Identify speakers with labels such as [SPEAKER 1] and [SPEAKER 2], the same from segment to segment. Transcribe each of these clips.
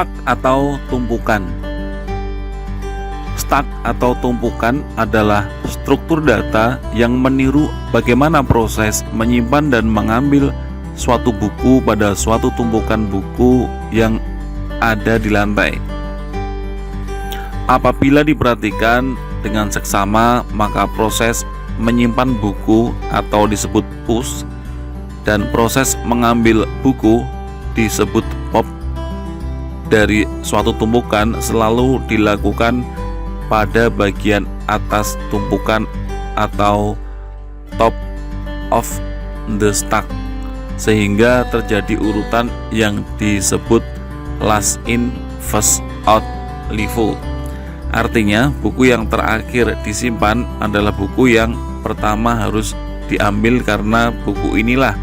[SPEAKER 1] Stack atau tumpukan. Stack atau tumpukan adalah struktur data yang meniru bagaimana proses menyimpan dan mengambil suatu buku pada suatu tumpukan buku yang ada di lantai. Apabila diperhatikan dengan seksama, maka proses menyimpan buku atau disebut push dan proses mengambil buku disebut pop dari suatu tumpukan selalu dilakukan pada bagian atas tumpukan atau top of the stack, sehingga terjadi urutan yang disebut last in first out LIFO. Artinya buku yang terakhir disimpan adalah buku yang pertama harus diambil karena buku inilah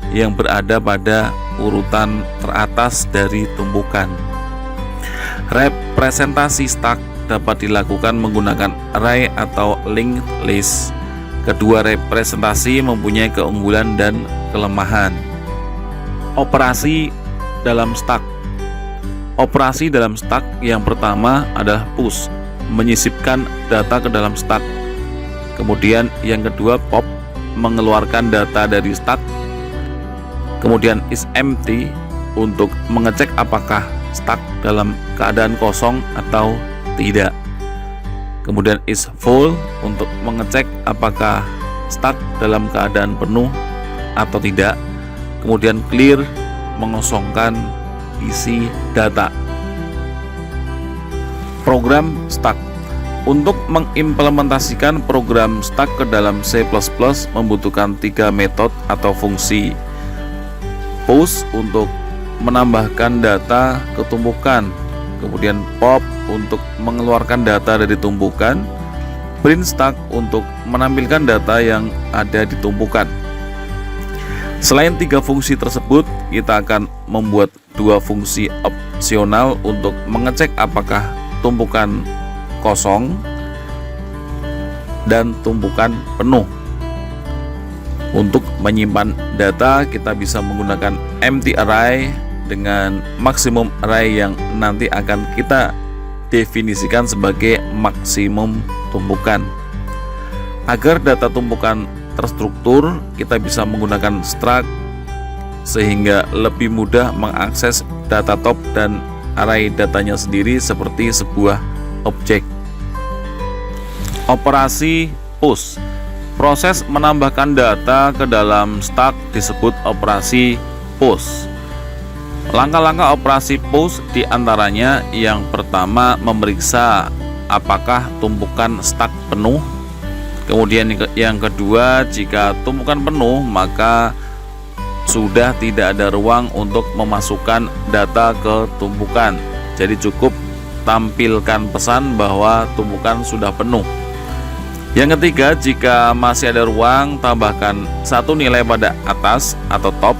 [SPEAKER 1] yang berada pada urutan teratas dari tumpukan. Representasi stack dapat dilakukan menggunakan array atau linked list. Kedua representasi mempunyai keunggulan dan kelemahan. Operasi dalam stack. Operasi dalam stack yang pertama adalah push, menyisipkan data ke dalam stack. Kemudian yang kedua pop, mengeluarkan data dari stack. Kemudian is empty, untuk mengecek apakah stack dalam keadaan kosong atau tidak. Kemudian is full, untuk mengecek apakah stack dalam keadaan penuh atau tidak. Kemudian clear, mengosongkan isi data. Program stack. Untuk mengimplementasikan program stack ke dalam C++ membutuhkan 3 metode atau fungsi. Push untuk menambahkan data ke tumpukan, kemudian pop untuk mengeluarkan data dari tumpukan, print stack untuk menampilkan data yang ada di tumpukan. Selain 3 fungsi tersebut, kita akan membuat 2 fungsi opsional untuk mengecek apakah tumpukan kosong dan tumpukan penuh. Untuk menyimpan data, kita bisa menggunakan empty array dengan maksimum array yang nanti akan kita definisikan sebagai maksimum tumpukan. Agar data tumpukan terstruktur, kita bisa menggunakan struct sehingga lebih mudah mengakses data top dan array datanya sendiri seperti sebuah objek. Operasi push. Proses menambahkan data ke dalam stack disebut operasi push. Langkah-langkah operasi push diantaranya yang pertama memeriksa apakah tumpukan stack penuh. Kemudian yang kedua, jika tumpukan penuh maka sudah tidak ada ruang untuk memasukkan data ke tumpukan. Jadi cukup tampilkan pesan bahwa tumpukan sudah penuh. Yang ketiga, jika masih ada ruang, tambahkan 1 nilai pada atas atau top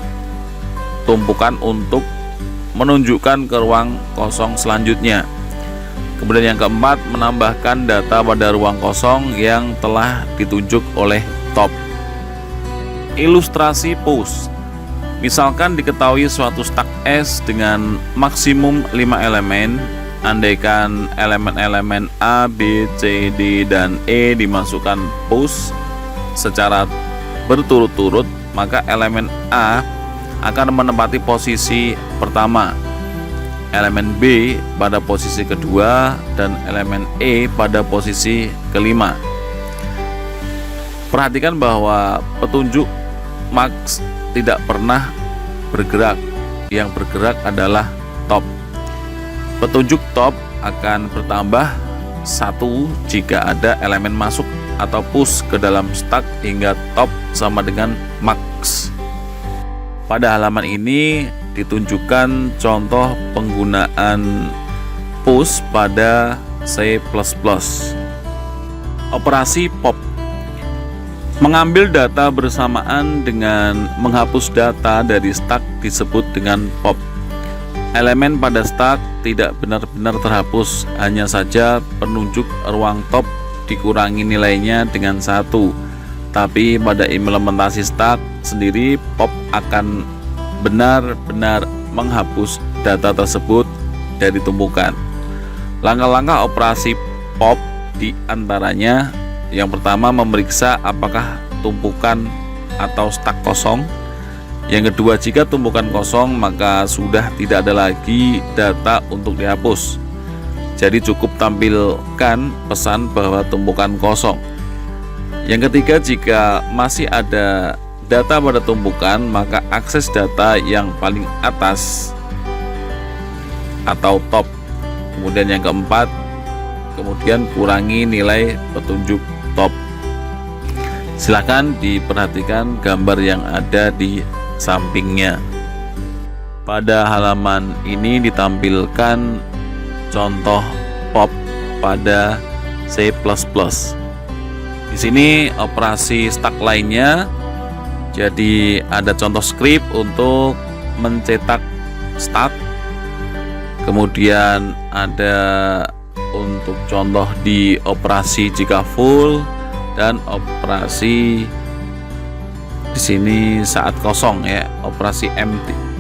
[SPEAKER 1] tumpukan untuk menunjukkan ke ruang kosong selanjutnya. Kemudian yang keempat, menambahkan data pada ruang kosong yang telah ditunjuk oleh top. Ilustrasi push. Misalkan diketahui suatu stack S dengan maksimum 5 elemen. Andaikan elemen-elemen A, B, C, D, dan E dimasukkan push secara berturut-turut, maka elemen A akan menempati posisi pertama, elemen B pada posisi kedua, dan elemen E pada posisi kelima. Perhatikan bahwa petunjuk max tidak pernah bergerak, yang bergerak adalah top. Petunjuk top akan bertambah 1 jika ada elemen masuk atau push ke dalam stack hingga top sama dengan max. Pada halaman ini ditunjukkan contoh penggunaan push pada C++. Operasi pop. Mengambil data bersamaan dengan menghapus data dari stack disebut dengan pop. Elemen pada stack tidak benar-benar terhapus, hanya saja penunjuk ruang top dikurangi nilainya dengan 1. Tapi pada implementasi stack sendiri, pop akan benar-benar menghapus data tersebut dari tumpukan. Langkah-langkah operasi pop di antaranya yang pertama memeriksa apakah tumpukan atau stak kosong. Yang kedua, jika tumpukan kosong maka sudah tidak ada lagi data untuk dihapus. Jadi cukup tampilkan pesan bahwa tumpukan kosong. Yang ketiga, jika masih ada data pada tumpukan maka akses data yang paling atas atau top. Kemudian yang keempat, kemudian kurangi nilai petunjuk top. Silahkan diperhatikan gambar yang ada di sampingnya. Pada halaman ini ditampilkan contoh pop pada C++. Di sini operasi stak lainnya. Jadi ada contoh script untuk mencetak stak. Kemudian ada untuk contoh di operasi jika full dan operasi di sini saat kosong ya, operasi empty.